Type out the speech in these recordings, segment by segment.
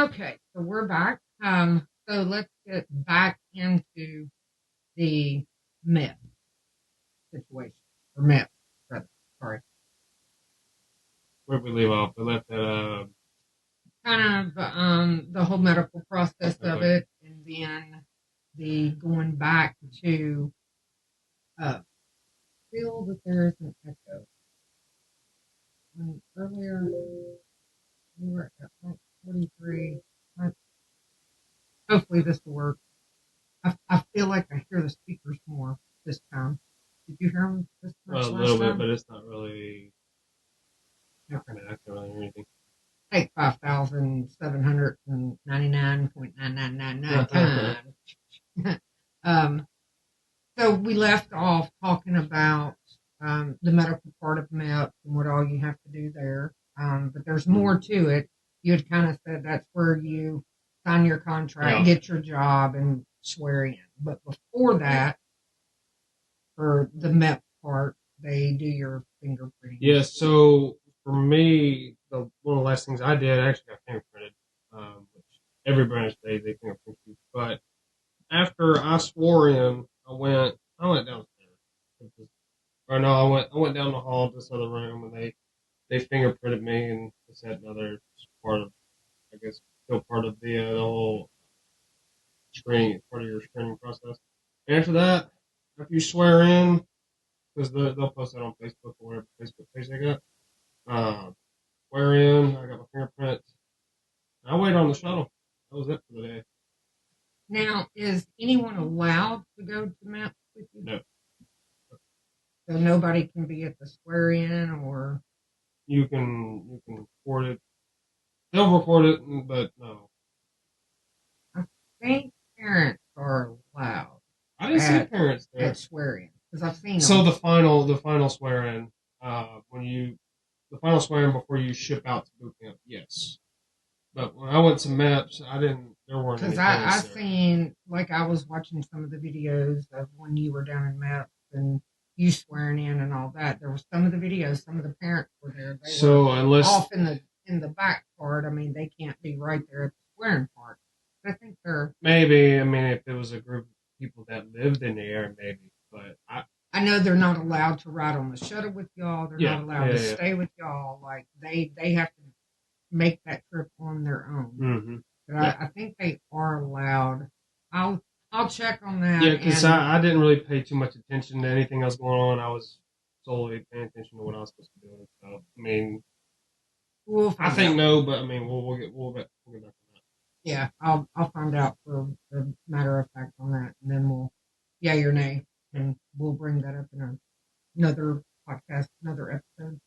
Okay, so we're back. So let's get back into the myth situation, or myth, rather. Sorry. Where did we leave off? We left at Kind of the whole medical process of okay. it, and then the going back to feel that there is an echo. Earlier, we were at point 43. Hopefully, this will work. I feel like I hear the speakers more this time. Did you hear them this much A last little bit, time? but it's not really. Okay. I can't really hear anything. Take 5,799.9999 times. um, so we left off talking about the medical part of MEPS and what all you have to do there. But there's more to it. You had kind of said that's where you sign your contract, Yeah. get your job, and swear in. But before that, for the MEPS part, they do your fingerprinting. Yeah, so for me, one of the last things I did, I actually got fingerprinted, which every branch they fingerprint you. But after I swore in, I went downstairs. Or no, I went down the hall to this other room, and they fingerprinted me, and they said, "No, they're just part of, I guess, still part of the whole screening, part of your screening process." And after that, after you swear in, because they'll post that on Facebook or whatever Facebook page they got. Swear in, I got my fingerprint. I waited on the shuttle. That was it for the day. Now, is anyone allowed to go to MEPS with you? No, So nobody can be at the swear in, or you can record it. They'll record it, but no. I think parents are allowed I didn't see parents at there. swearing because I've seen So them. the final swear in, the final swear in before you ship out to boot camp, yes. But when I went to MEPS, I didn't. There weren't any Because I parents there. seen, like, I was watching some of the videos of when you were down in MEPS and you swearing in and all that. There were some of the videos, some of the parents were there. They So were unless off in the back part. I mean, they can't be right there at the swearing part. But I think they're. maybe, I mean, if it was a group of people that lived in the area, maybe. But I know they're not allowed to ride on the shuttle with y'all. They're yeah, not allowed to stay with y'all. Like they have to make that trip on their own. Mm-hmm. But I think they are allowed. I'll check on that. Yeah, because I didn't really pay too much attention to anything else going on. I was solely paying attention to what I was supposed to be doing. So I mean, I think no, but I mean, we'll get back on that. Yeah, I'll find out for the matter of fact on that, and then we'll yay or nay, and we'll bring that up in another podcast, another episode.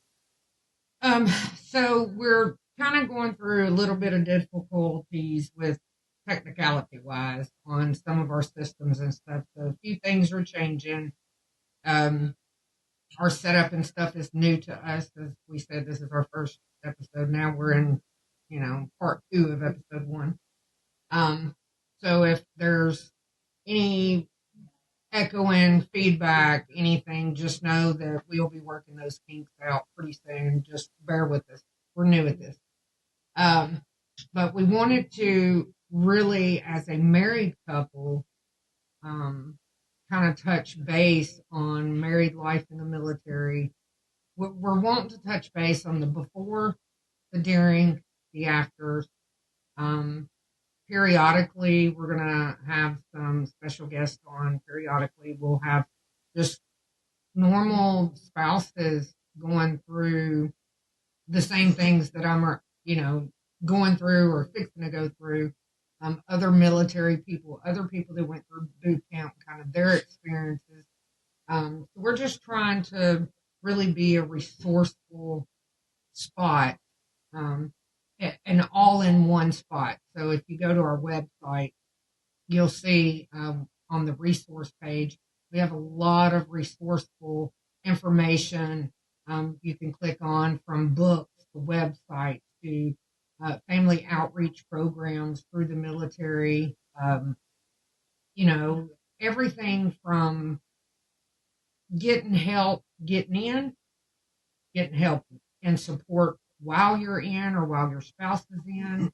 So we're kind of going through a little bit of difficulties with technicality wise on some of our systems and stuff. So a few things are changing. Um, our setup and stuff is new to us. As we said, this is our first episode. Now we're in, part 2 of episode 1. So if there's any echoing feedback, anything, just know that we'll be working those kinks out pretty soon. Just bear with us. We're new at this. But we wanted to really, as a married couple, kind of touch base on married life in the military. We're wanting to touch base on the before, the during, the afters. Periodically, we're going to have some special guests on. Periodically, we'll have just normal spouses going through the same things that I'm, going through or fixing to go through. Other military people, other people that went through boot camp, kind of their experiences. So we're just trying to really be a resourceful spot, an all-in-one spot. So if you go to our website, you'll see on the resource page, we have a lot of resourceful information. You can click on from books to websites to family outreach programs through the military. Everything from getting help, getting help and support while you're in or while your spouse is in,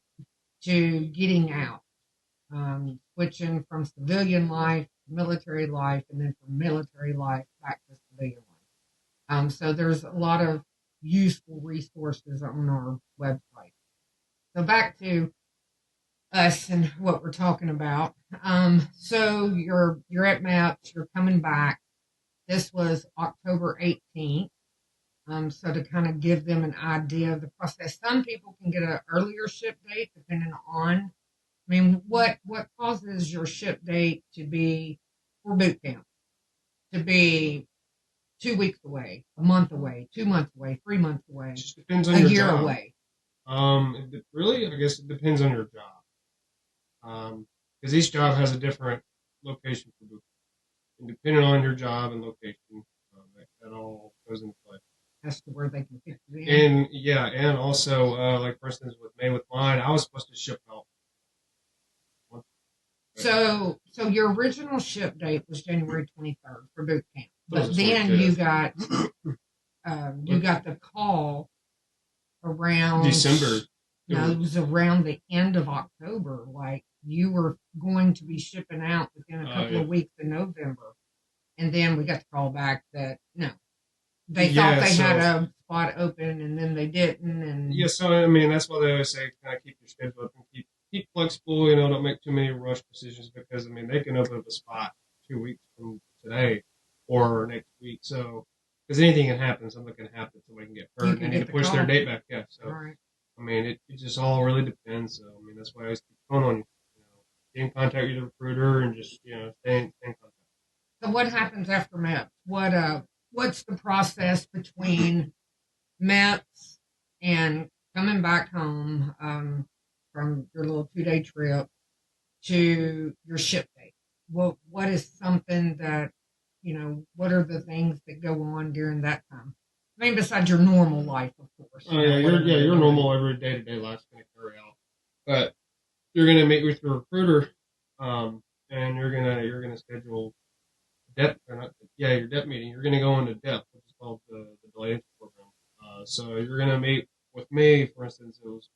to getting out, switching from civilian life to military life, and then from military life back to civilian life. So there's a lot of useful resources on our website. So back to us and what we're talking about. So you're at MAPS, you're coming back. This was October 18th. So to kind of give them an idea of the process, some people can get an earlier ship date depending on. I mean, what causes your ship date to be for boot camp to be 2 weeks away, a month away, 2 months away, 3 months away, It just depends on a your year job. away? Really, I guess it depends on your job. Because each job has a different location for boot camp. And depending on your job and location, that all goes into play. As to where they can fit you in. And yeah, and also, like for instance, with mine, I was supposed to ship out. So your original ship date was January 23rd for boot camp, That was but the then 25th. you got the call around December. No, it was around the end of October. Like you were going to be shipping out within a couple of weeks in November, and then we got the call back that no, they thought they had a spot open, and then they didn't. And yeah, so I mean that's why they always say kind of keep your schedule up and keep flexible. You know, don't make too many rush decisions because I mean they can open up a spot 2 weeks from today or next week. So because anything can happen, something can happen, somebody can get hurt, and they need to push their date back. Yeah, so right. I mean it just all really depends. So I mean that's why I always keep phone on you. You know, get in contact with the recruiter and just stay in contact. So what happens after MEPS? What's the process between MEPS and coming back home from your little 2-day trip to your ship date? What is something that what are the things that go on during that time? I mean, besides your normal life, of course. Oh yeah, your normal every day-to-day life's going to carry out, but you're going to meet with your recruiter, and you're gonna schedule your depth meeting. You're going to go into depth, which is called the delayed entry program. So you're going to meet with me, for instance. It was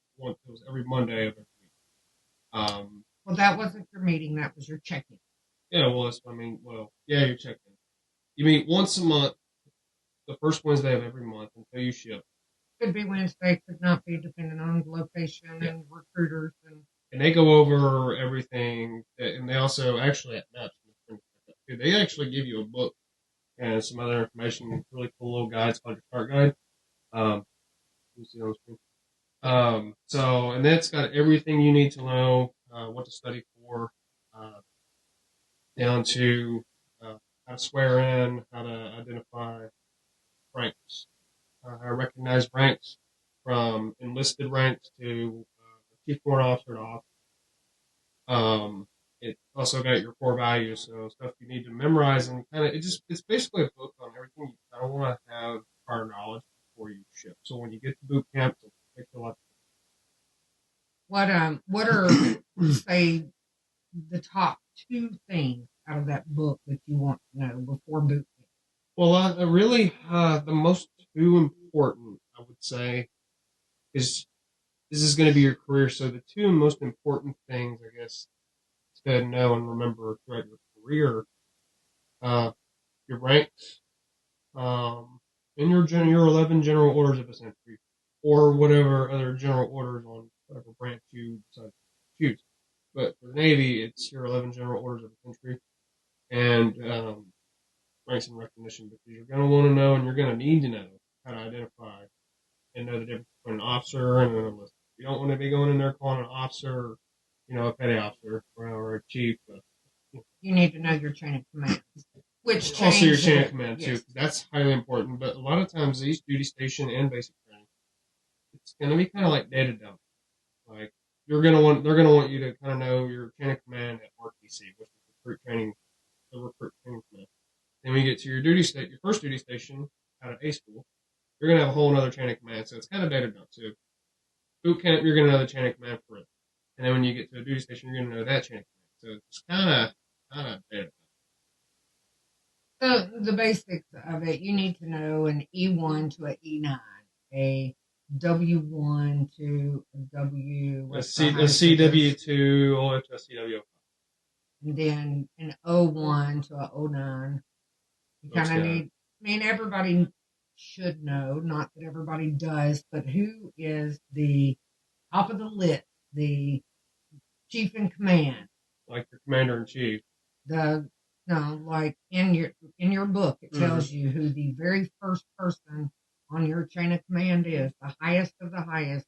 every Monday of every week. Well, that wasn't your meeting. That was your check-in. Yeah, well, that's what I mean. Well, yeah, you're checking. You meet once a month, the first Wednesday of every month until you ship. Could be Wednesday, could not be, depending on the location and recruiters. And they go over everything, and they also actually at Maps, they actually give you a book and some other information, really cool little guides called your start guide. You see on the screen. So, and that's got everything you need to know, what to study for, down to how to swear in, how to identify ranks, how to recognize ranks from enlisted ranks to chief warrant officer to officer. It also got your core values, so stuff you need to memorize and kind of it's basically a book on everything you kind of want to have prior knowledge before you ship. So when you get to boot camp, it'll take a lot. What are say the top 2 things out of that book that you want to know before boot camp? Well, really, the most 2 important, I would say, is this is going to be your career. So the 2 most important things, I guess, to know and remember throughout your career, your ranks, and your 11 general orders of infantry, or whatever other general orders on whatever branch you decide to choose. But for the Navy, it's your 11 general orders of infantry and ranks and recognition, because you're going to want to know and you're going to need to know how to identify and know the difference between an officer and an enlisted. You don't want to be going in there calling an officer, a petty officer or a chief. You need to know your chain of command, which also your chain of command too. Yes. That's highly important. But a lot of times, these duty station and basic training, it's going to be kind of like data dump. Like they're going to want you to kind of know your chain of command at RTC, which is recruit training command. Then when you get to your your first duty station out of A school, you're going to have a whole other chain of command. So it's kind of data dump too. Boot camp, you're going to know the chain of command for it. And then when you get to a duty station, you're going to know that chain of command. So it's kind of data dump. So the basics of it, you need to know an E1 to an E9, a W1 to a W, what's A the highest it is. CW2 all the way up to a CW. And then an O1 to a O9. You kind of need, I mean, everybody should know, not that everybody does, but who is the top of the list, the chief in command? Like your commander in chief. The no, like in your book, it tells you who the very first person on your chain of command is. The highest of the highest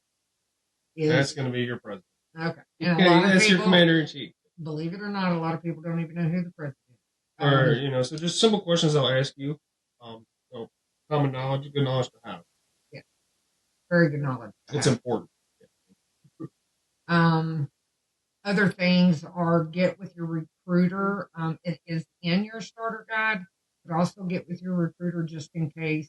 is. That's going to be your president. Okay, and a lot of that's people, your commander in chief. Believe it or not, a lot of people don't even know who the president is. Or so just simple questions I'll ask you. So common knowledge, good knowledge to have. Yeah, very good knowledge. It's important. Other things are get with your recruiter. It is in your starter guide, but also get with your recruiter just in case.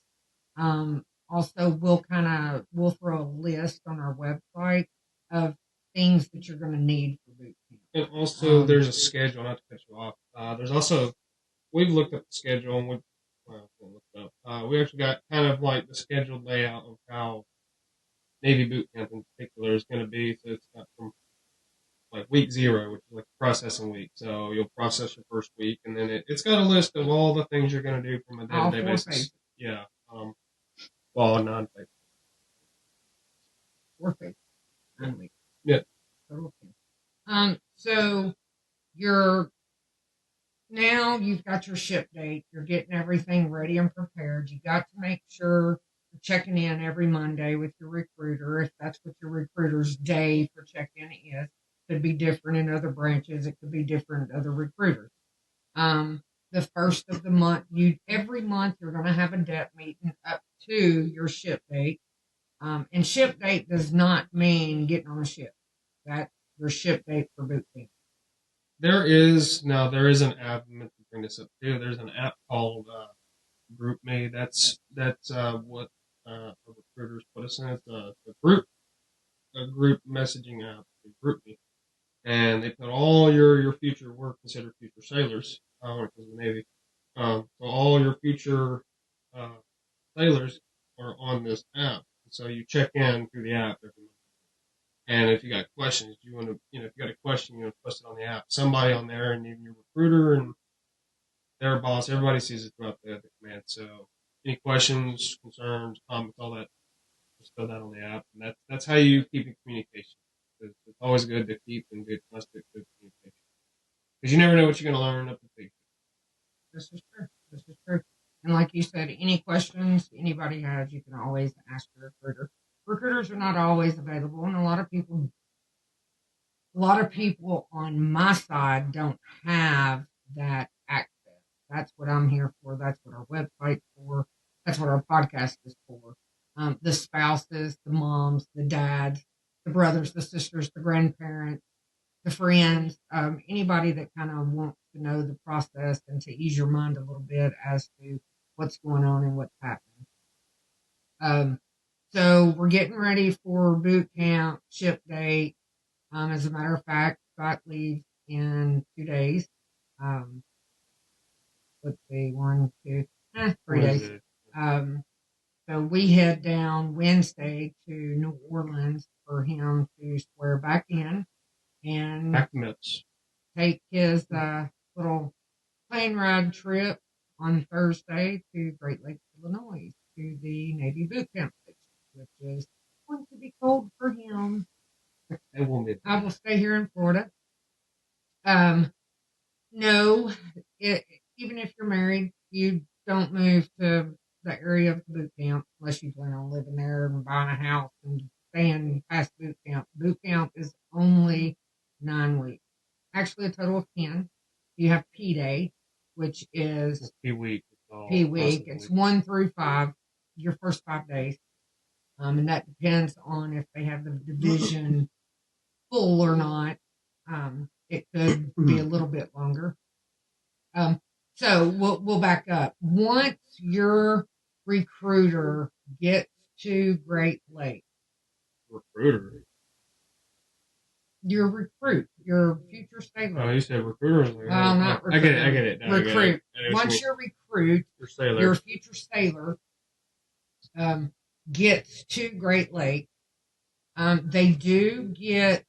Also, we'll throw a list on our website of things that you're going to need for boot camp. And also, there's a schedule. Not to cut you off. There's also we've looked at the schedule and we actually got kind of like the scheduled layout of how Navy boot camp in particular is going to be. So it's got from like week 0, which is like processing week. So you'll process your first week, and then it's got a list of all the things you're going to do from a day-to-day basis. Pages. Yeah. Well, non-pages. 4 pages. 9 weeks. Yeah. So you've got your ship date. You're getting everything ready and prepared. You got to make sure you're checking in every Monday with your recruiter. If that's what your recruiter's day for check-in is, it could be different in other branches. It could be different other recruiters. The first of the month, every month you're going to have a DEP meeting up to your ship date. And ship date does not mean getting on a ship. That's your ship date for boot camp. There is an app. I meant to bring this up too. There's an app called GroupMe. That's what recruiters put us in. It's a group messaging app, GroupMe, and they put all your future work considered future sailors because of the Navy. So all your future sailors are on this app. So you check in through the app every month. And if you got questions, if you got a question, you want to post it on the app. Somebody on there, and even your recruiter and their boss, everybody sees it throughout the command. So any questions, concerns, comments, all that, just throw that on the app. And that's how you keep in communication. It's always good to keep in good communication. Because you never know what you're going to learn up the peak. This is true. And like you said, any questions anybody has, you can always ask your recruiter. Recruiters are not always available, and a lot of people on my side don't have that access. That's what I'm here for. That's what our website's for. That's what our podcast is for. The spouses, the moms, the dads, the brothers, the sisters, the grandparents, the friends, anybody that kind of wants to know the process and to ease your mind a little bit as to what's going on and what's happening. So we're getting ready for boot camp, ship date. As a matter of fact, Scott leaves in 2 days. Let's see, 3 days. So we head down Wednesday to New Orleans for him to swear back in and take his little plane ride trip on Thursday to Great Lakes, Illinois, to the Navy boot camp station, which is going to be cold for him. It won't be. I will stay here in Florida. No, even if you're married, you don't move to the area of the boot camp unless you plan on living there and buying a house and staying past boot camp. Boot camp is only 9 weeks. Actually, a total of 10. You have P Day, which is P week. It's 1 through 5, your first 5 days. And that depends on if they have the division full or not. It could be a little bit longer. So we'll back up. Once your recruiter gets to Great Lakes, your future sailor. Oh, you said recruiter. Well, not recruiter. I get it. No, recruit. Once your recruit, your future sailor, gets to Great Lakes, They do get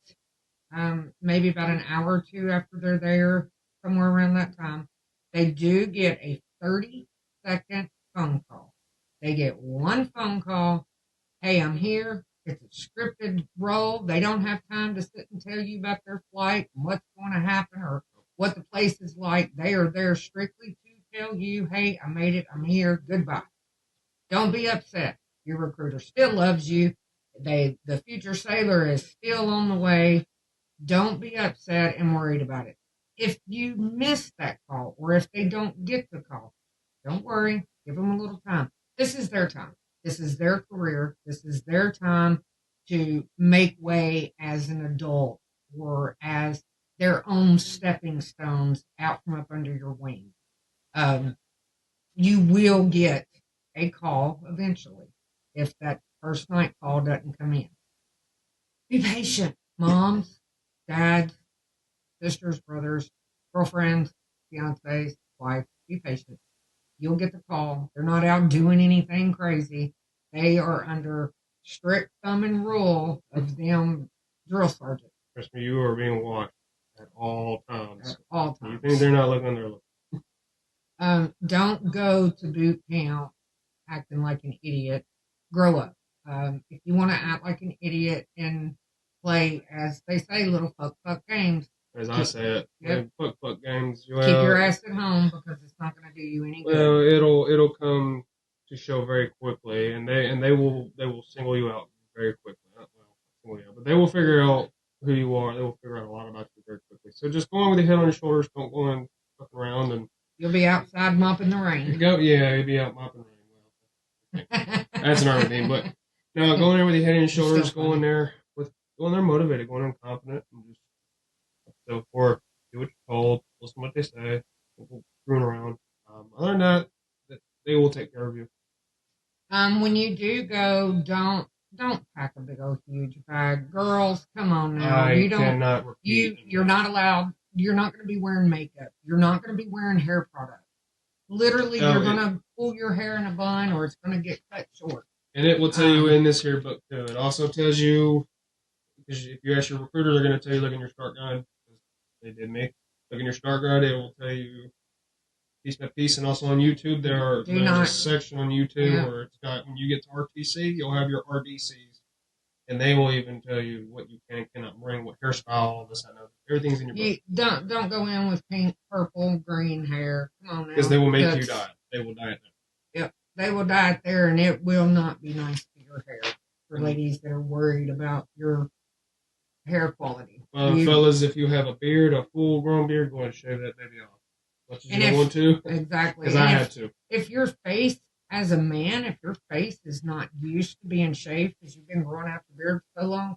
maybe about an hour or two after they're there, somewhere around that time. They do get a 30-second phone call. They get one phone call. Hey, I'm here. It's a scripted role. They don't have time to sit and tell you about their flight and what's going to happen or what the place is like. They are there strictly to tell you, hey, I made it. I'm here. Goodbye. Don't be upset. Your recruiter still loves you. The future sailor is still on the way. Don't be upset and worried about it. If you miss that call or if they don't get the call, don't worry. Give them a little time. This is their time. This is their career. This is their time to make way as an adult or as their own stepping stones out from up under your wing. Um, you will get a call eventually if that first night call doesn't come in. Be patient, moms, dads, sisters, brothers, girlfriends, fiancés, wife. Be patient. You'll get the call. They're not out doing anything crazy. They are under strict thumb and rule of them drill sergeant. Trust me, you are being watched at all times. At all times. You think they're not looking, they're looking. Don't go to boot camp acting like an idiot. Grow up. If you want to act like an idiot and play, as they say, little fuck games. As I say it, yep. Fuck games. Well, keep your ass at home because it's not going to do you any good. Well, it'll come to show very quickly, and they will single you out very quickly. But they will figure out who you are. They will figure out a lot about you very quickly. So just go in with your head on your shoulders. Don't go in fucking around and. You'll be outside mopping the rain. You'll be out mopping the rain. Well, that's another thing. But no, go in there with your head on your shoulders. Go in there motivated, going in confident, and just. So for do what you're told, listen to what they say, don't screwing around. Other than that, they will take care of you. When you do go, don't pack a big old huge bag. Girls, come on now. You're not allowed. You're not going to be wearing makeup. You're not going to be wearing hair products. Literally, you're going to pull your hair in a bun, or it's going to get cut short. And it will tell you in this here book too. It also tells you, because if you ask your recruiter, they're going to tell you, look in your start guide. They did me. Look in your start guide. It will tell you piece by piece, and also on YouTube there's a section on YouTube where it's got, when you get to RTC, you'll have your RDCs, and they will even tell you what you can and cannot bring, what hairstyle, all this and that. Everything's in your book. Don't go in with pink, purple, green hair. Come on now, because they will make you dye it. They will dye it there. Yep, they will dye it there, and it will not be nice for your hair. For ladies that are worried about your hair quality. Fellas, if you have a beard, a full-grown beard, go ahead and shave that baby off. Much as you want to. Exactly. Because I had to. If your face, as a man, if your face is not used to being shaved because you've been growing out the beard for so long,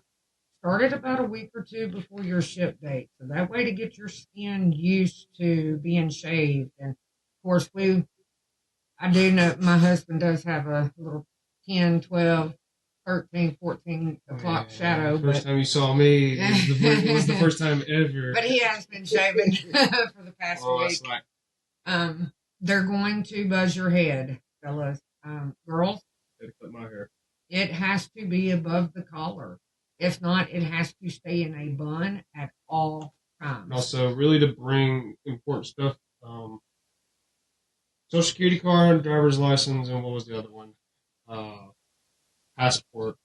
start it about a week or two before your ship date. So that way to get your skin used to being shaved. And, of course, I do know my husband does have a little 10, 12, 13, 14 o'clock shadow. The first time you saw me was the first time ever. But he has been shaving for the past week. They're going to buzz your head, fellas. Girls, I had to cut my hair. It has to be above the collar. If not, it has to stay in a bun at all times. And also, really to bring important stuff, Social Security card, driver's license, and what was the other one? Passport.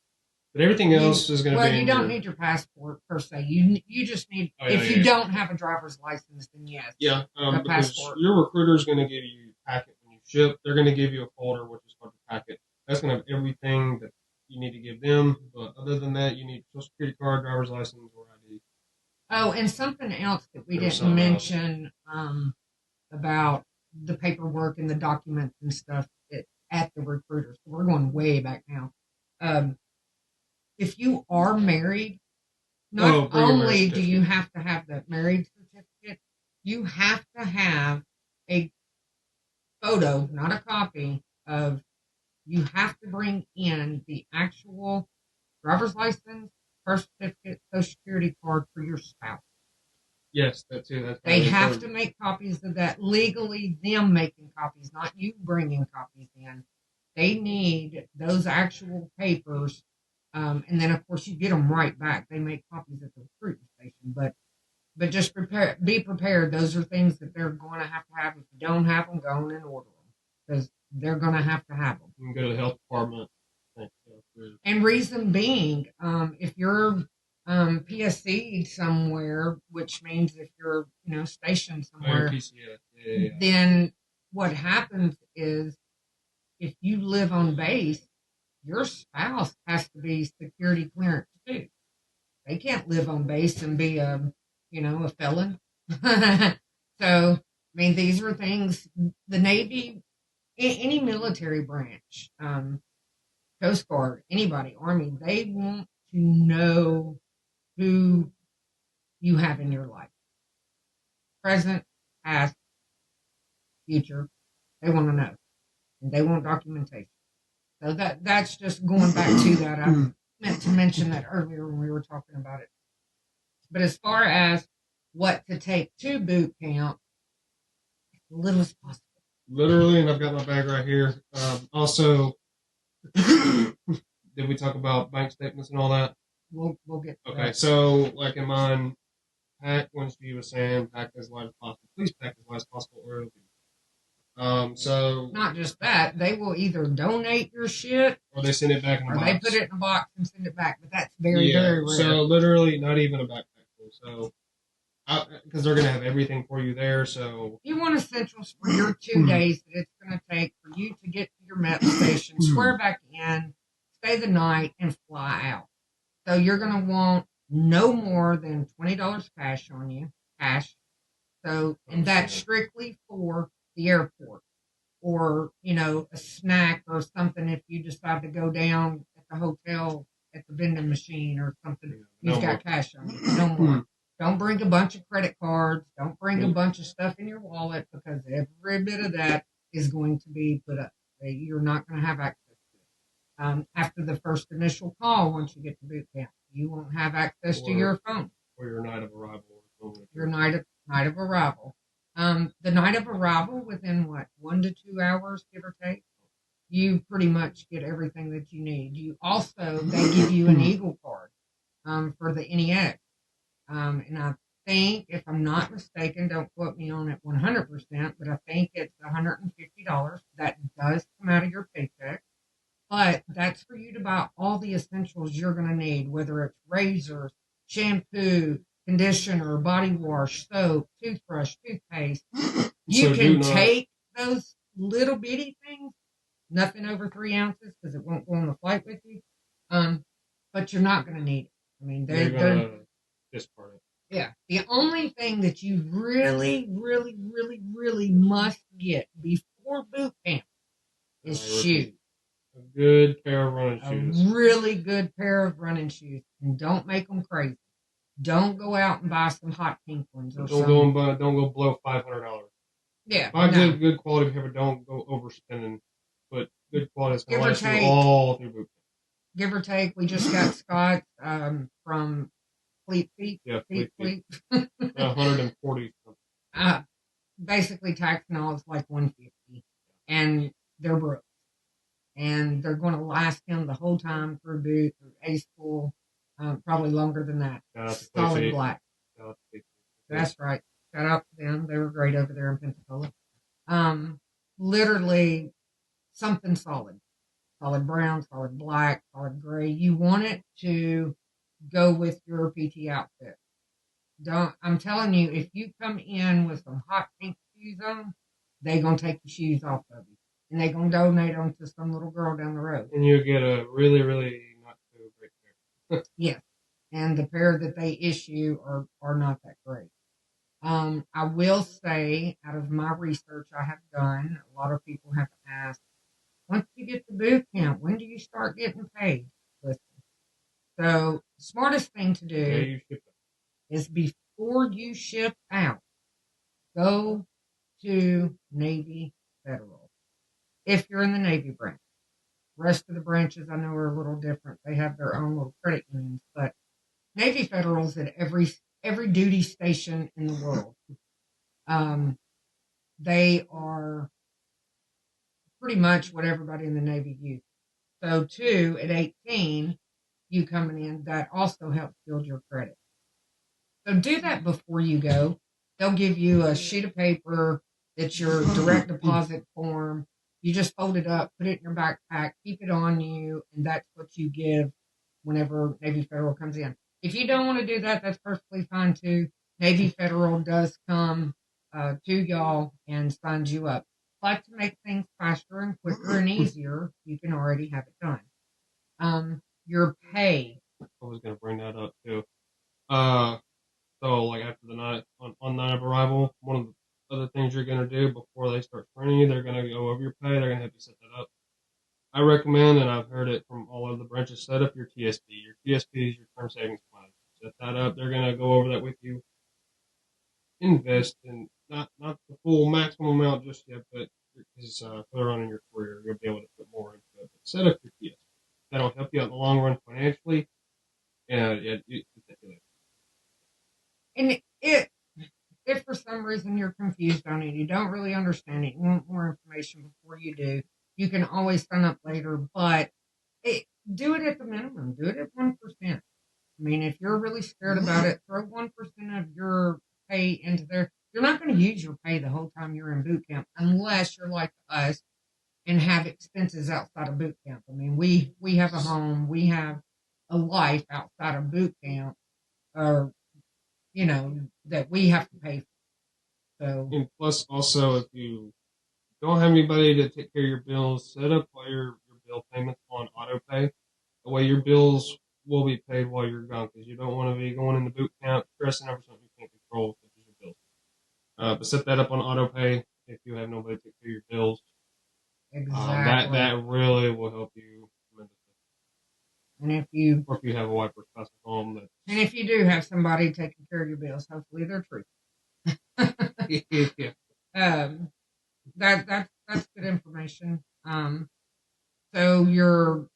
But everything else is going to be. Well, you don't need your passport per se. You just need. If you don't have a driver's license, then yes. Yeah, because passport. Your recruiter is going to give you a packet when you ship. They're going to give you a folder, which is called the packet. That's going to have everything that you need to give them. But other than that, you need Social Security card, driver's license, or ID. Oh, and something else that we didn't mention about the paperwork and the documents and stuff at the recruiter. So we're going way back now. If you are married, not only do you have to have that marriage certificate, you have to have a photo, not a copy, of, you have to bring in the actual driver's license, birth certificate, Social Security card for your spouse. Yes, that too. They have to make copies of that, legally them making copies, not you bringing copies in. They need those actual papers And then, of course, you get them right back. They make copies at the recruiting station, but just be prepared. Those are things that they're going to have. If you don't have them, go on and order them because they're going to have them. You can go to the health department. And reason being, if you're PSC'd somewhere, which means if you're stationed somewhere, then what happens is if you live on base, your spouse has to be security clearance too. They can't live on base and be a felon. So, I mean, these are things the Navy, any military branch, Coast Guard, anybody, Army, they want to know who you have in your life. Present, past, future. They want to know. And they want documentation. So that's just going back to that. I meant to mention that earlier when we were talking about it. But as far as what to take to boot camp, as little as possible. Literally, and I've got my bag right here. Also, did we talk about bank statements and all that? We'll get to okay, that. So like in mine, pack, when she was saying, pack as light as possible. Please pack as light as possible or it'll be. So not just that, they will either donate your shit or they send it back in a box. Or they put it in a box and send it back, but that's very rare. So literally not even a backpack full. So because they're gonna have everything for you there. So you want essentials for your 2 days that it's gonna take for you to get to your MEP station, swear back in, stay the night, and fly out. So you're gonna want no more than $20 cash on you, cash. So, and that's strictly for the airport, or a snack or something if you decide to go down at the hotel at the vending machine or something. You've got cash on you. No more. Don't bring a bunch of credit cards. Don't bring a bunch of stuff in your wallet because every bit of that is going to be put up. You're not going to have access to it. After the first initial call, once you get to boot camp, you won't have access to your phone. Or your night of arrival. Your night of arrival. The night of arrival, within 1 to 2 hours, give or take, you pretty much get everything that you need. They give you an Eagle card for the NEX. And I think, if I'm not mistaken, don't quote me on it 100%, but I think it's $150. That does come out of your paycheck. But that's for you to buy all the essentials you're going to need, whether it's razors, shampoo, conditioner, body wash, soap, toothbrush, toothpaste. You can take those little bitty things, nothing over 3 ounces because it won't go on the flight with you. But you're not going to need it. I mean, they're discard it. Yeah. The only thing that you really, really, really, really must get before boot camp is shoes. A good pair of running shoes. A really good pair of running shoes. And don't make them crazy. Don't go out and buy some hot pink ones or something. Don't go blow $500. Yeah. Buy good quality paper. Don't go overspending. But good quality is going to last you all through boot camp. Give or take, we just got Scott from Fleet Feet. Yeah, Fleet. 140 something. Basically, tax and all is like 150, and they're broke, and they're going to last him the whole time through boot, through A school, probably longer than that. Solid black. That's right. Shout out to them. They were great over there in Pensacola. Literally something solid. Solid brown, solid black, solid gray. You want it to go with your PT outfit. I'm telling you, if you come in with some hot pink shoes on, they gonna take the shoes off of you, and they gonna donate them to some little girl down the road. And you get a really, really not so great pair. Yes, and the pair that they issue are not that great. I will say, out of my research I have done, a lot of people have asked, once you get to boot camp, when do you start getting paid? Listen. So, the smartest thing to do is before you ship out, go to Navy Federal. If you're in the Navy branch. The rest of the branches I know are a little different. They have their own little credit unions, but Navy Federal's at every duty station in the world. They are pretty much what everybody in the Navy uses. So, too, at 18, you coming in, that also helps build your credit. So do that before you go. They'll give you a sheet of paper that's your direct deposit form. You just fold it up, put it in your backpack, keep it on you, and that's what you give whenever Navy Federal comes in. If you don't want to do that, that's perfectly fine too. Navy Federal does come to y'all and signs you up. But to make things faster and quicker and easier, you can already have it done. Your pay. I was going to bring that up too. So like after the night on night of arrival, one of the other things you're going to do before they start training you, they're going to go over your pay. They're going to have you set that up. I recommend, and I've heard it from all of the branches, set up your TSP. Your TSP is your term savings plan. Set that up. They're going to go over that with you. Invest in not the full maximum amount just yet, but because further on in your career, you'll be able to put more into it. But set up your TSP. That'll help you out in the long run financially. And And if for some reason you're confused on it, you don't really understand it, you want more information before you do, you can always sign up later, but do it at the minimum. Do it at 1%. I mean, if you're really scared about it, throw 1% of your pay into there. You're not going to use your pay the whole time you're in boot camp unless you're like us and have expenses outside of boot camp. I mean, we have a home, we have a life outside of boot camp, or that we have to pay for. So, and plus, also, if you don't have anybody to take care of your bills, set up all your bill payments on auto pay. The way your bills will be paid while you're gone, because you don't want to be going into boot camp stressing over something you can't control, such as your bills. But set that up on auto pay if you have nobody to take care of your bills. exactly. That really will help you tremendously. And if you Or if you have a wife or spouse at home that. and if you do have somebody taking care of your bills, hopefully they're true. Yeah. That's good information. So you're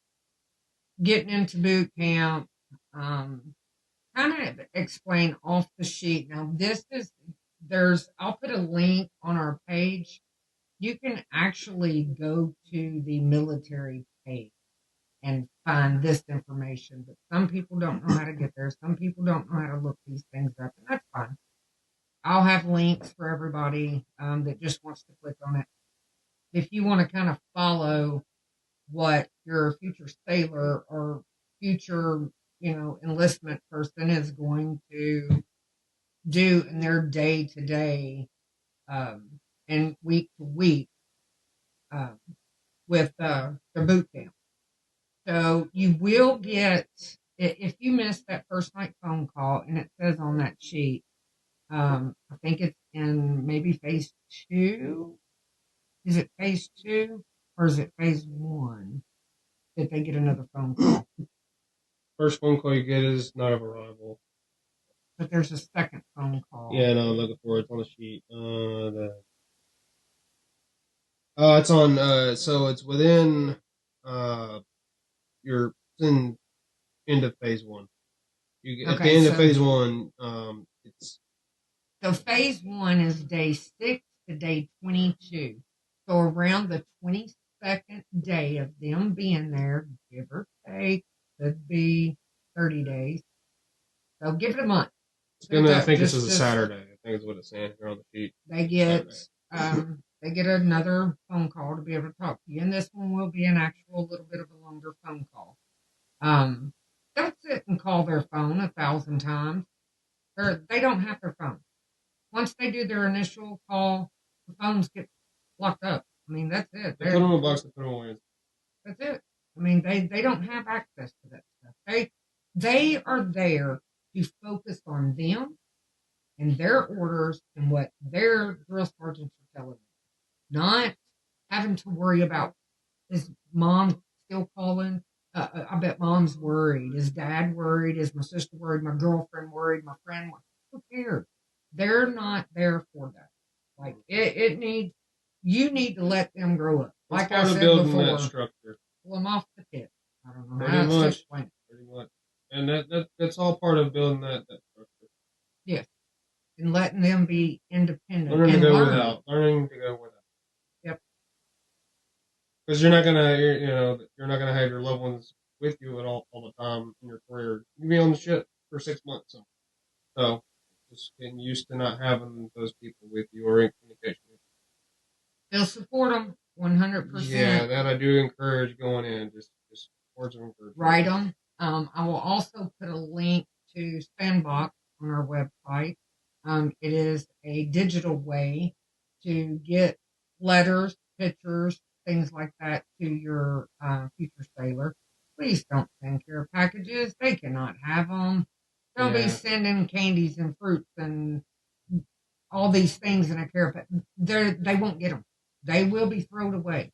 getting into boot camp. Kind of explain off the sheet. Now I'll put a link on our page. You can actually go to the military page and find this information, but some people don't know how to get there. Some people don't know how to look these things up, and that's fine. I'll have links for everybody that just wants to click on it. If you want to kind of follow what your future sailor or future, enlistment person is going to do in their day to day and week to week um, with the boot camp. So you will get, if you missed that first night phone call, and it says on that sheet, I think it's in maybe phase 2. Is it phase 2 or is it phase 1 that they get another phone call? First phone call you get is not of arrival. But there's a second phone call. Yeah, no, I'm looking for it. It's on the sheet. It's on. So it's within. You're in end of phase 1. You at the end of phase 1. It's. So phase 1 is day 6 to day 22. So around the 22nd day of them being there, give or take, could be 30 days. So give it a month. I think this is a Saturday. I think is what it's saying here on the sheet. They get another phone call to be able to talk to you, and this one will be an actual little bit of a longer phone call. Don't sit and call their phone 1,000 times. They don't have their phone. Once they do their initial call, the phones get locked up. I mean, that's it. They put them in a box. They put them away. That's it. I mean, they don't have access to that stuff. They are there to focus on them and their orders and what their drill sergeants are telling them. Not having to worry about, is mom still calling? I bet mom's worried. Is dad worried? Is my sister worried? My girlfriend worried? My friend worried? Who cares? They're not there for that. Like you need to let them grow up. Like I said before, that structure. Pull them off the tip. I don't know how else to explain it. Pretty much. And that's all part of building that structure. Yes. And letting them be independent. Learning to go without. Yep. Because you're not gonna have your loved ones with you at all the time in your career. You can be on the ship for 6 months. So just getting used to not having those people with you or in communication with They'll support them you. Yeah, 100%. that I do encourage going in. Just words of encouragement. Write them. I will also put a link to Sandbox on our website. It is a digital way to get letters, pictures, things like that to your future sailor. Please don't send care packages. They cannot have them. Don't be Yeah. sending candies and fruits and all these things in a care package. They won't get them. They will be thrown away.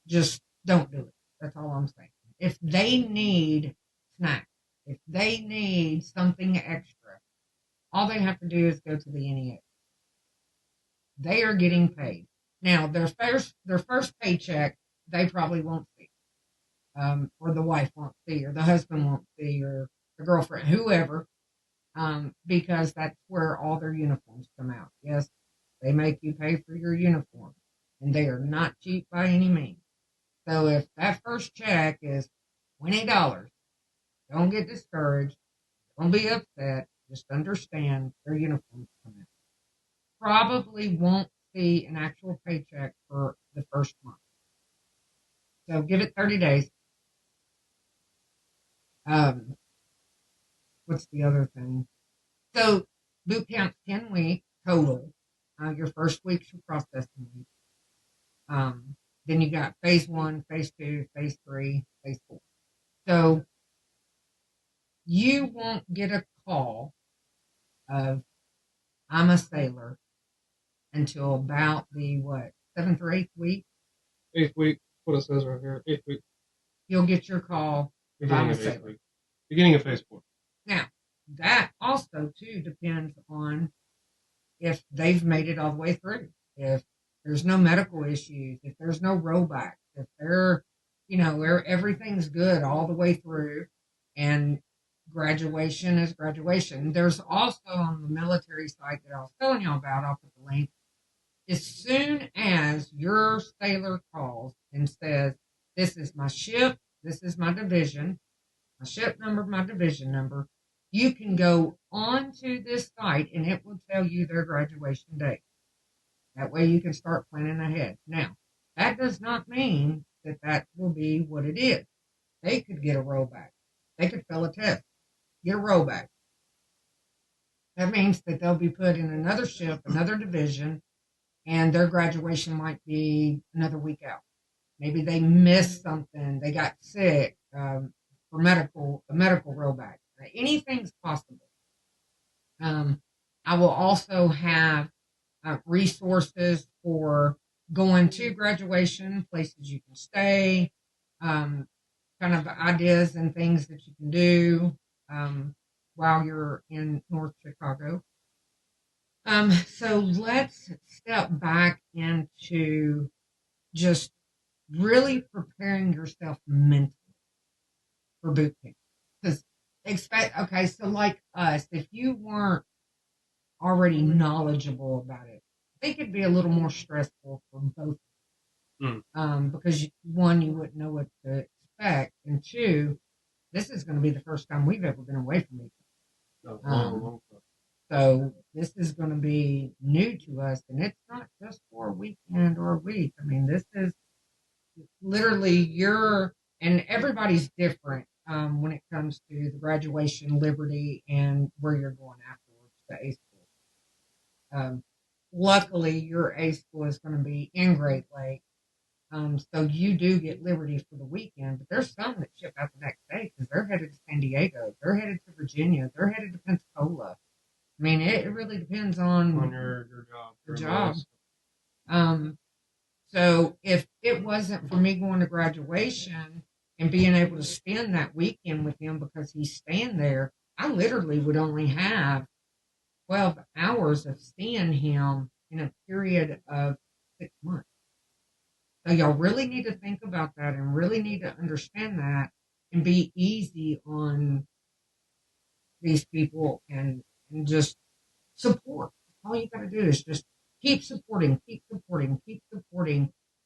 Just don't do it. That's all I'm saying. If they need snacks, if they need something extra, all they have to do is go to the NEA. They are getting paid. Now their first paycheck they probably won't see, or the wife won't see, or the husband won't see, or the girlfriend, whoever, because that's where all their uniforms come out. Yes, they make you pay for your uniform, and they are not cheap by any means. So if that first check is $20, don't get discouraged. Don't be upset. Just understand their uniforms come out. Probably won't see an actual paycheck for the first month. So give it 30 days. Um, what's the other thing? So boot camp's 10 weeks total. Your first week's your processing week. Then you got phase 1, phase 2, phase 3, phase 4. So you won't get a call of I'm a sailor until about the what, 7th or 8th week. 8th week. What it says right here. 8th week. You'll get your call of I'm Beginning a of 8th sailor. week. Beginning of phase 4. Now, that also too depends on if they've made it all the way through. If there's no medical issues, if there's no rollback, if they're, where everything's good all the way through, and graduation is graduation. There's also on the military site that I was telling you about, I'll put the link. As soon as your sailor calls and says, this is my ship, this is my division, my ship number, my division number, you can go onto this site and it will tell you their graduation date. That way you can start planning ahead. Now, that does not mean that that will be what it is. They could get a rollback. They could fail a test, get a rollback. That means that they'll be put in another ship, another division, and their graduation might be another week out. Maybe they missed something. They got sick, for a medical rollback. Anything's possible. I will also have resources for going to graduation, places you can stay, kind of ideas and things that you can do while you're in North Chicago. So let's step back into just really preparing yourself mentally for boot camp. Because okay, so like us, if you weren't already knowledgeable about it, I think it'd be a little more stressful for both. Because one, you wouldn't know what to expect, and two, this is going to be the first time we've ever been away from each other. So this is going to be new to us, and it's not just for a weekend or a week. I mean, this is literally and everybody's different when it comes to the graduation, Liberty, and where you're going afterwards to A school. Luckily, your A school is going to be in Great Lake. So you do get Liberty for the weekend, but there's some that ship out the next day because they're headed to San Diego, they're headed to Virginia, they're headed to Pensacola. I mean, it really depends on your job. The job. So if it wasn't for me going to graduation and being able to spend that weekend with him because he's staying there, I literally would only have 12 hours of seeing him in a period of 6 months. So y'all really need to think about that and really need to understand that and be easy on these people and just support. All you got to do is just keep supporting, keep supporting,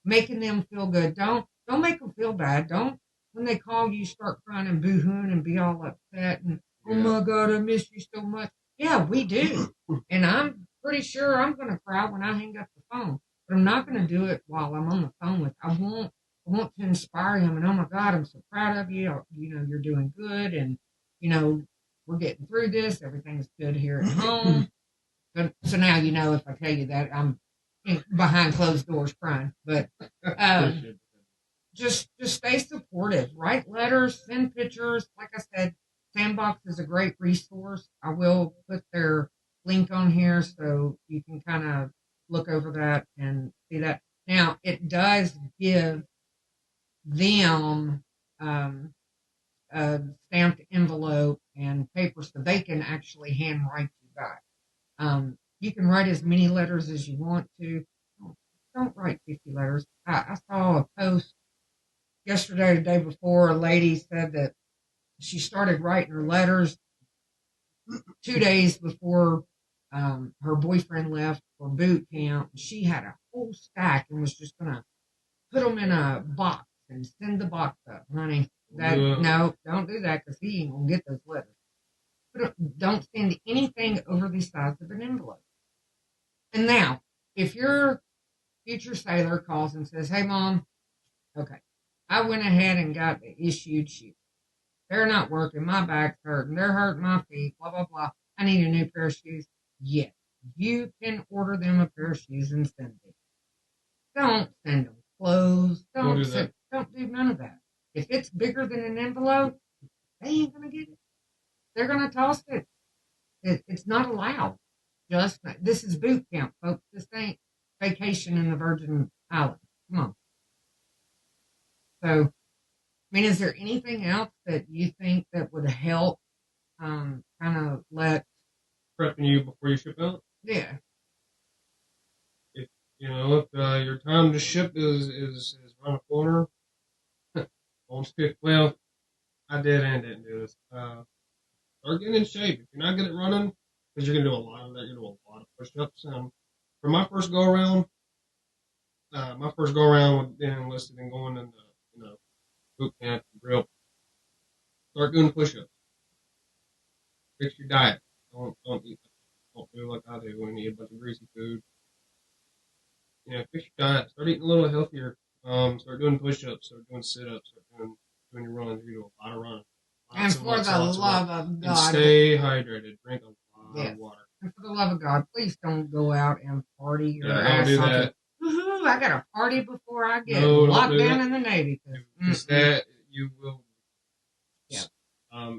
making them feel good. Don't make them feel bad. Don't when they call you, start crying and boo-hooing and be all upset and, oh Yeah. my God, I miss you so much. Yeah, we do. And I'm pretty sure I'm going to cry when I hang up the phone. But I'm not going to do it while I'm on the phone with. I want to inspire him. And oh my God, I'm so proud of you. You know, you're doing good. And, you know, we're getting through this. Everything's good here at home. So now, you know, if I tell you that, I'm behind closed doors crying. But just stay supportive. Write letters, send pictures. Like I said, Sandbox is a great resource. I will put their link on here so you can kind of look over that and see that. Now, it does give them a stamped envelope and paper so they can actually handwrite you back. You can write as many letters as you want to. Don't write 50 letters. I saw a post yesterday, the day before, a lady said that she started writing her letters 2 days before her boyfriend left for boot camp. She had a whole stack and was just going to put them in a box and send the box up. Honey, no, don't do that because he ain't going to get those letters. Don't send anything over the size of an envelope. And now, if your future sailor calls and says, hey, Mom, okay, I went ahead and got the issued shoes. They're not working. My back's hurting. They're hurting my feet. Blah, blah, blah. I need a new pair of shoes. Yes, you can order them a pair of shoes and send them. Don't send them clothes. Don't do none of that. If it's bigger than an envelope, they ain't going to get it. They're going to toss it. It's not allowed. This is boot camp, folks. This ain't vacation in the Virgin Islands. Come on. So, I mean, is there anything else that you think that would help kind of prepping you before you ship out? Yeah. If your time to ship is around the corner, well, I did and didn't do this. Start getting in shape. If you're not good at running, because you're gonna do a lot of that, you're gonna do a lot of push-ups. For my first go around with being enlisted and going into boot camp and drill, start doing push-ups. Fix your diet. Don't eat. Don't do like I do when you eat a bunch of greasy food. Fix your diet. Start eating a little healthier. Start doing push-ups. Start doing sit-ups. Start doing your runs. You do a lot of running. And for the love of God, and stay hydrated. Drink a lot of water. And for the love of God, please don't go out and party your ass off. That. Woohoo! I got a party before I get locked down in the Navy. Because that you will. Yeah.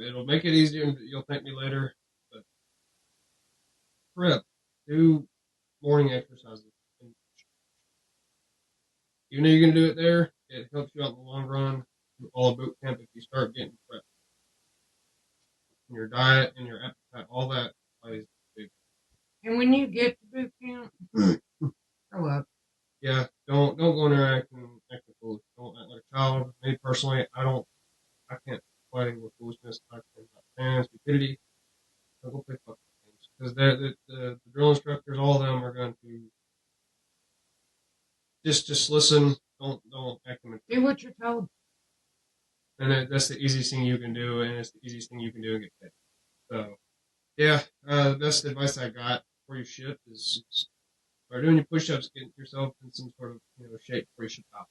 It'll make it easier, and you'll thank me later. But prep, do morning exercises. Even though you're going to do it there, it helps you out in the long run. All of boot camp if you start getting prepped. And your diet and your appetite, all that plays big. And when you get to boot camp, grow up. Yeah, don't go in there acting foolish. Don't act like a child. Me personally, I can't play with foolishness. I cannot stand stupidity. Don't go play fucking games because the drill instructors, all of them are going to just listen. Don't act them. Do what you're told. And that's the easiest thing you can do, and it's the easiest thing you can do and get paid. So, yeah, the best advice I got before you ship is start doing your push-ups, getting yourself in some sort of shape before you ship out.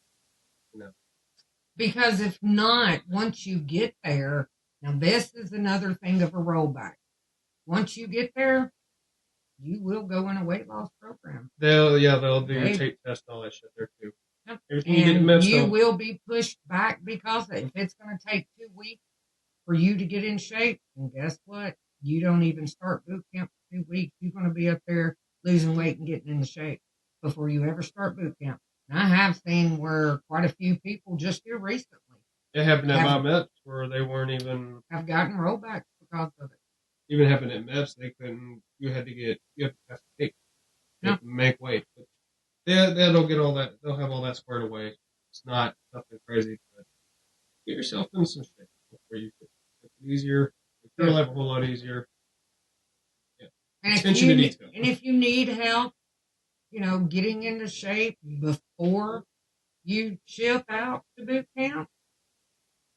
Because if not, once you get there, now this is another thing of a rollback. Once you get there, you will go in a weight loss program. They'll do your tape test and all that shit there too. And you will be pushed back because if it's going to take 2 weeks for you to get in shape, and guess what? You don't even start boot camp for 2 weeks. You're going to be up there losing weight and getting into shape before you ever start boot camp. And I have seen where quite a few people just here recently. It happened at my MEPS where they weren't even have gotten rollbacks because of it. Even happened at MEPS, they couldn't. You have to pass the tape to make weight. But they'll get all that. They'll have all that squared away. It's not nothing crazy, but get yourself in some shape before you get it easier. Make your life a whole lot easier. Yeah. And if you need help, getting into shape before you ship out to boot camp,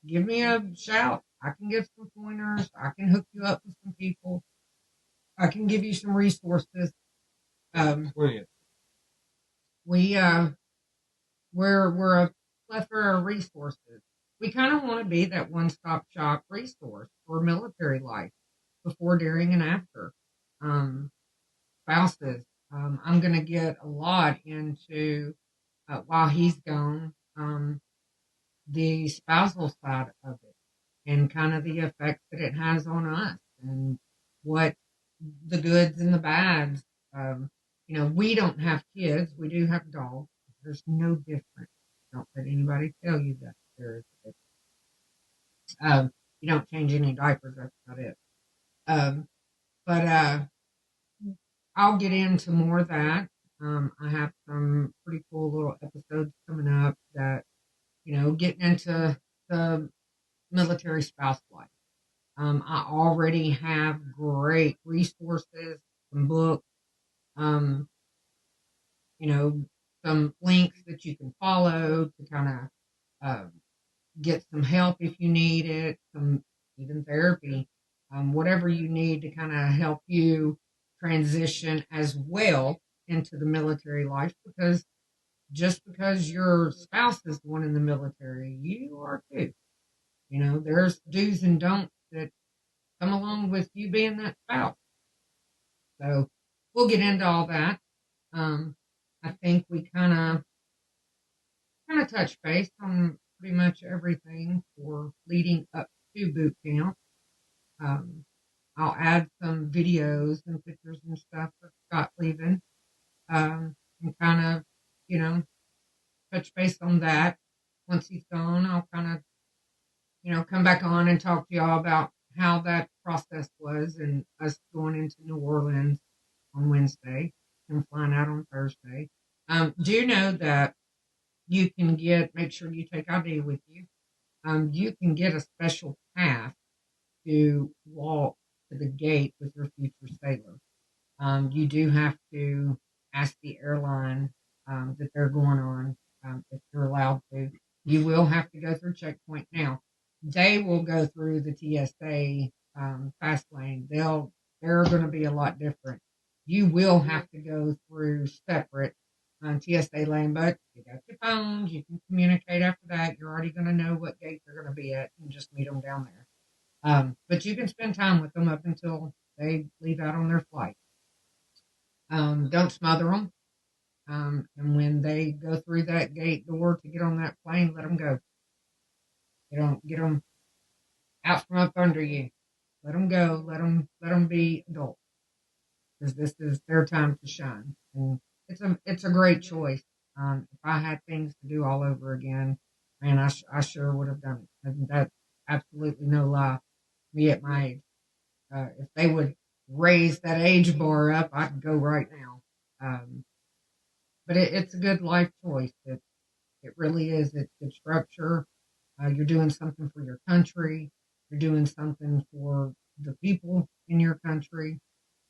give me a shout. I can give some pointers. I can hook you up with some people. I can give you some resources. Um, Plenty of we we're a plethora of resources. We kind of want to be that one stop shop resource for military life before, during, and after. Um, spouses. I'm going to get a lot into while he's gone. The spousal side of it and kind of the effect that it has on us and what the goods and the bads. Um, we don't have kids. We do have dogs. There's no difference. Don't let anybody tell you that there is a difference. You don't change any diapers. That's about it. Um, but I'll get into more of that. I have some pretty cool little episodes coming up that, getting into the military spouse life. I already have great resources, some books, um, you know, some links that you can follow to kind of get some help if you need it, some even therapy, whatever you need to kind of help you transition as well into the military life. Because just because your spouse is the one in the military, you are too. There's do's and don'ts that come along with you being that spouse. So we'll get into all that. Um, I think we kind of touch base on pretty much everything for leading up to boot camp. Um, I'll add some videos and pictures and stuff of Scott leaving, and kind of, you know, touch base on that. Once he's gone, I'll kind of, come back on and talk to y'all about how that process was and us going into New Orleans on Wednesday and flying out on Thursday. Do know that you can make sure you take ID with you. You can get a special pass to walk to the gate with your future sailor. You do have to ask the airline that they're going on if you're allowed to. You will have to go through checkpoint. Now, they will go through the TSA fast lane. They're going to be a lot different. You will have to go through separate TSA lane, but you got your phones. You can communicate after that. You're already going to know what gate they're going to be at and just meet them down there. But you can spend time with them up until they leave out on their flight. Don't smother them. And when they go through that gate door to get on that plane, let them go. Get them out from up under you. Let them go. Let them be adults because this is their time to shine. And it's a great choice. If I had things to do all over again, man, I sure would have done it. And that's absolutely no lie. Me at my age, if they would raise that age bar up, I'd go right now. But it's a good life choice. It really is. It's good structure. You're doing something for your country. You're doing something for the people in your country.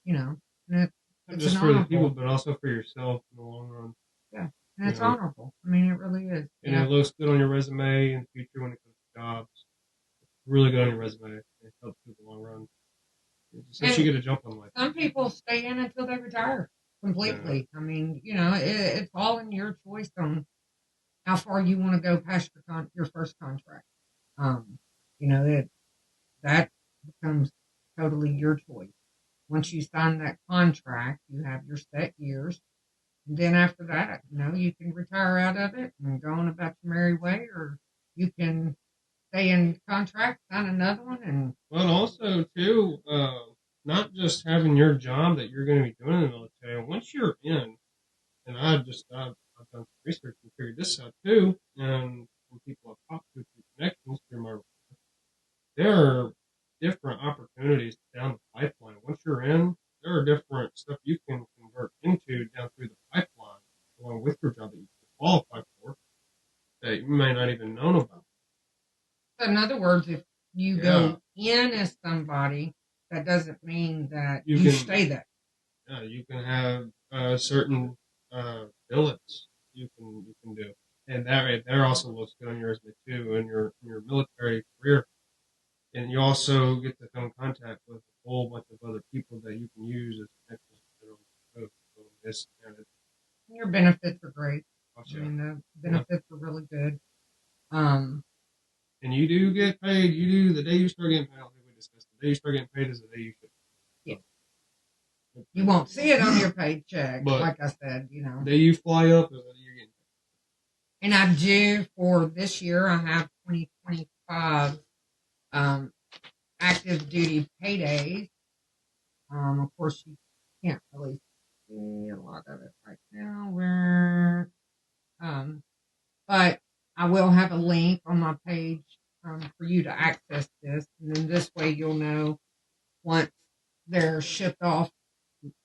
And not it's an just for the people, honorable. but also for yourself in the long run. Yeah, and You it's know, honorable. I mean, it really is. and Yeah, it looks good on your resume in the future when it comes to jobs. Really good on your resume. It helps you in the long run. It just lets you and get a jump on life. some people stay in until they retire Yeah. completely. I mean, it's all in your choice on how far you want to go past your first contract. Um, that becomes totally your choice. Once you sign that contract, you have your set years. And then after that, you can retire out of it and go on about your merry way, or you can stay in contract, sign another one, and But also too, not just having your job that you're going to be doing in the military. Once you're in, and I've done some research and figured this out too, and from people I've talked to through connections through my, there are different opportunities down the pipeline. Once you're in, there are different stuff you can convert into down through the pipeline along with your job that you qualify for that you may not even known about. so in other words, if you Yeah, go in as somebody, that doesn't mean that you you can. stay there. Yeah, you can have certain billets you can do. And that right there also looks good on your resume too, in your military career. And you also get to come in contact with a whole bunch of other people that you can use as connections that are on the road. So it's kind of Your benefits are great. I yeah. mean, the Yeah. benefits are really good. Um, And you do get paid. You do the day you start getting paid. I don't think we discussed the day you start getting paid is the day you should. yeah, So, you won't see it on your paycheck, but like I said, you know. the day you fly up is the day you're getting And I do for this year. I have 2025 active duty paydays. Of course, you can't really see a lot of it right now. Um, but I will have a link on my page for you to access this, and then this way you'll know once they're shipped off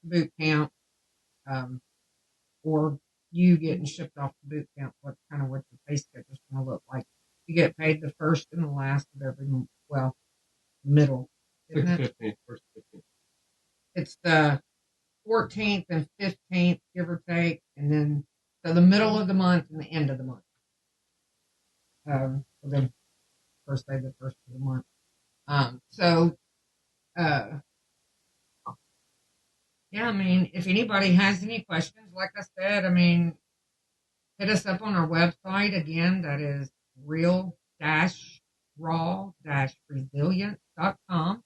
boot camp, um, or you getting shipped off the boot camp, what your pay schedule's going to look like. You get paid the first and the last of every well, middle, paid. isn't Like it? 15th, first 15th. It's the 14th and 15th, give or take, and then so the middle of the month and the end of the month. So then first day, the first of the month. So uh, yeah, I mean, if anybody has any questions, like I said, I mean, hit us up on our website again. That is real-raw-resilient.com.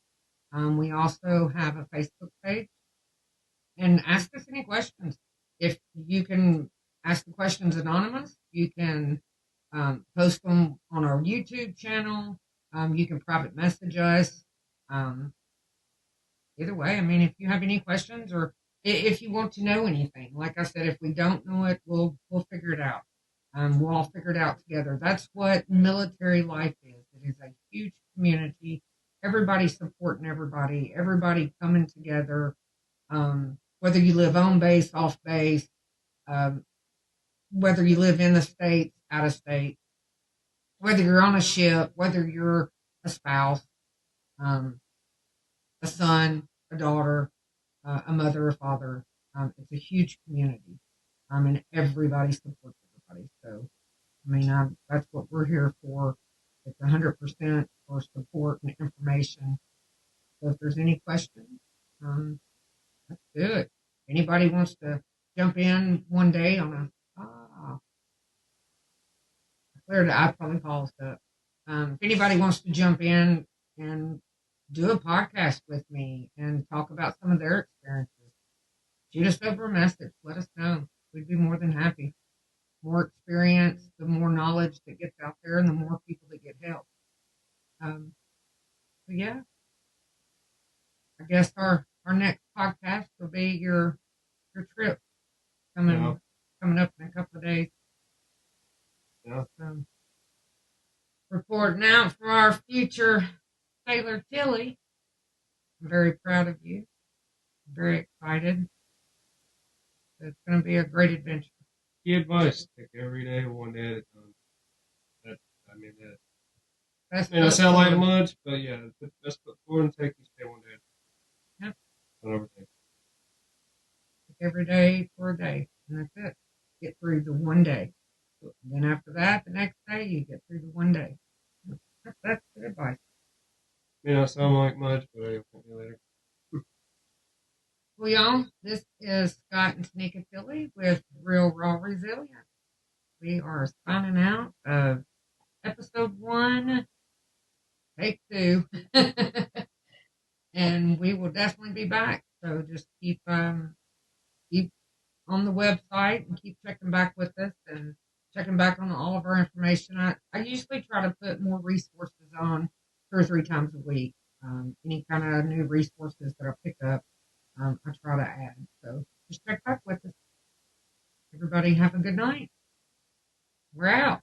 We also have a Facebook page, and ask us any questions. If you can ask the questions anonymous, you can post them on our YouTube channel. You can private message us. Um, Either way, I mean, if you have any questions or if you want to know anything, like I said, if we don't know it, we'll figure it out. We'll all figure it out together. That's what military life is. It is a huge community. Everybody supporting everybody. Everybody coming together. Whether you live on base, off base, um, whether you live in the states, out of state, whether you're on a ship, whether you're a spouse, um, a son, a daughter, a mother, a father. It's a huge community, and everybody supports everybody. So, I mean, that's what we're here for. It's 100% for support and information. So, if there's any questions, let's do it. Anybody wants to jump in one day on cleared iPhone calls up. If anybody wants to jump in and do a podcast with me and talk about some of their experiences, shoot us over a message. Let us know. We'd be more than happy. More experience, the more knowledge that gets out there, and the more people that get help. Um, so yeah, I guess our next podcast will be your trip coming Yeah. coming up in a couple of days. Yeah. So, reporting out for our future Sailor Tilly. I'm very proud of you. I'm very excited. It's going to be a great adventure. Key advice: take every day one day at a time. That I mean that. Best May not foot sound like forward. much, but yeah, put the best foot forward and take each day one day. Yep. Don't overthink. Every day for a day, and that's it. Get through the one day. And then after that, the next day, you get through the one day. That's good advice. May not sound like much, but I'll thank you later. Well, y'all, this is Scott and Tanika Tilly with Real Raw Resilient. We are signing out of episode 1, take 2. And we will definitely be back. So just keep on the website and keep checking back with us and checking back on all of our information. I usually try to put more resources on 2 or 3 times a week. Any kind of new resources that I pick up, I try to add. So just check back with us. Everybody have a good night. We're out.